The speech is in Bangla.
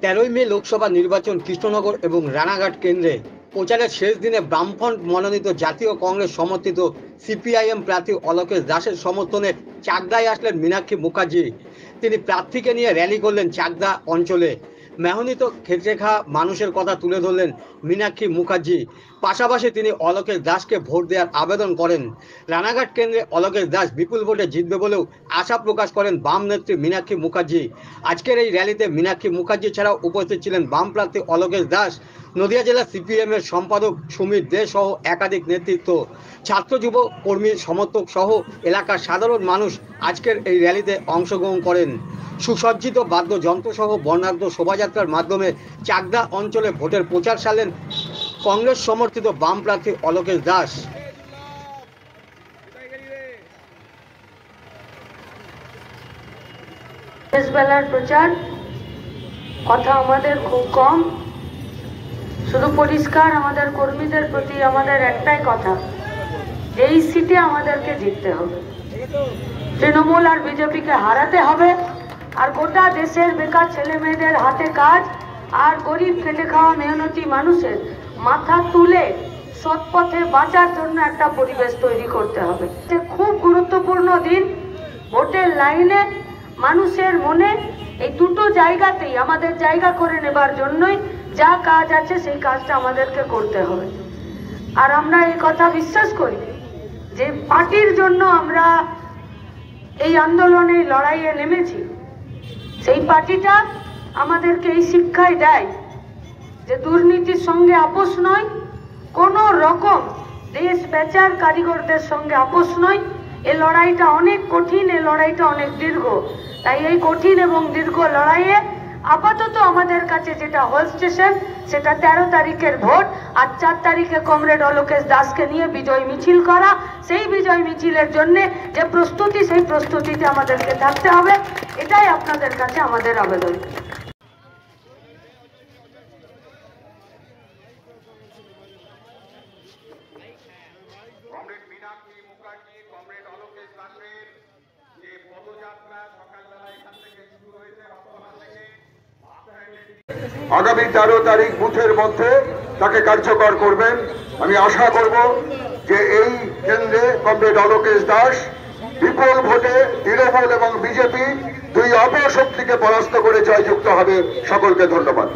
13ই মে লোকসভা নির্বাচন কৃষ্ণনগর এবং রানাঘাট কেন্দ্রে প্রচারের শেষ দিনে বামফ্রন্ট মনোনীত জাতীয় কংগ্রেস সমর্থিত সিপিআইএম প্রার্থী অলোকেশ দাসের সমর্থনে চাকদায় আসলেন মীনাক্ষী মুখার্জি। তিনি প্রার্থীকে নিয়ে র্যালি করলেন চাকদা অঞ্চলে। মেহনত খেটে খাওয়া মানুষের কথা তুলে ধরলেন মীনাক্ষী মুখার্জি। পাশাপাশি তিনি অলোকেশ দাসকে ভোট দেওয়ার আবেদন করেন। রানাঘাট কেন্দ্রে অলোকেশ দাস বিপুল ভোটে জিতবে বলেও আশা প্রকাশ করেন বাম নেত্রী মীনাক্ষী মুখার্জি। আজকের এই র্যালিতে মীনাক্ষী মুখার্জি ছাড়াও উপস্থিত ছিলেন বাম প্রার্থী অলোকেশ দাস, নদিয়া জেলা সিপিএমের সম্পাদক সুমিত দে সহ একাধিক নেতৃত্ব, ছাত্র যুব কর্মী সমর্থক সহ এলাকার সাধারণ মানুষ আজকের এই র্যালিতে অংশগ্রহণ করেন। সুসজ্জিত বাদ্যযন্ত্র সহ বর্ণাঢ্য শোভাযাত্রার মাধ্যমে চাকদা অঞ্চলে ভোটের প্রচার সারলেন কংগ্রেস সমর্থিত বাম প্রার্থী অলোকেশ দাস। বেলার প্রচার কথা আমাদের খুব কম, শুধু পরিষ্কার আমাদের কর্মীদের প্রতি আমাদের একটাই কথা, এই সিটে আমাদেরকে জিততে হবে, তৃণমূল আর বিজেপিকে হারাতে হবে, আর গোটা দেশের বেকার ছেলে মেয়েদের হাতে কাজ আর গরিব খেটে খাওয়া মেহনতি মানুষের মাথা তুলে সৎ পথে বাঁচার জন্য একটা পরিবেশ তৈরি করতে হবে। খুব গুরুত্বপূর্ণ দিন, ভোটের লাইনে মানুষের মনে এই দুটো জায়গাতেই আমাদের জায়গা করে নেবার জন্যই যা কাজ আছে সেই কাজটা আমাদেরকে করতে হবে। আর আমরা এই কথা বিশ্বাস করি যে পার্টির জন্য আমরা এই আন্দোলনে লড়াইয়ে নেমেছি, সেই পার্টিটা আমাদেরকে এই শিক্ষাই দেয় যে দুর্নীতির সঙ্গে আপোষ নয়, কোনো রকম দেশ বেচার কারিগরদের সঙ্গে আপোষ নয়। এই লড়াইটা অনেক কঠিন, এই লড়াইটা অনেক দীর্ঘ। তাই এই কঠিন এবং দীর্ঘ লড়াইয়ে আপাতত আমাদের কাছে যেটা হোল স্টেশন সেটা 13 তারিখের ভোট, আর 4 তারিখে কমরেড অলোকেশ দাসকে নিয়ে বিজয় মিছিল করা। সেই বিজয় মিছিলের জন্য যে প্রস্তুতি, সেই প্রস্তুতিতে আমাদেরকে থাকতে হবে। এটাই আপনাদের কাছে আমাদের আবেদন। আগামী 13 তারিখ বুথের মধ্যে তাকে কার্যকর করবেন। আমি আশা করব যে এই কেন্দ্রে কমরেড অলোকেশ দাস বিপুল ভোটে তৃণমূল এবং বিজেপি দুই অপশক্তিকে পরাস্ত করে জয়যুক্ত হবে। সকলকে ধন্যবাদ।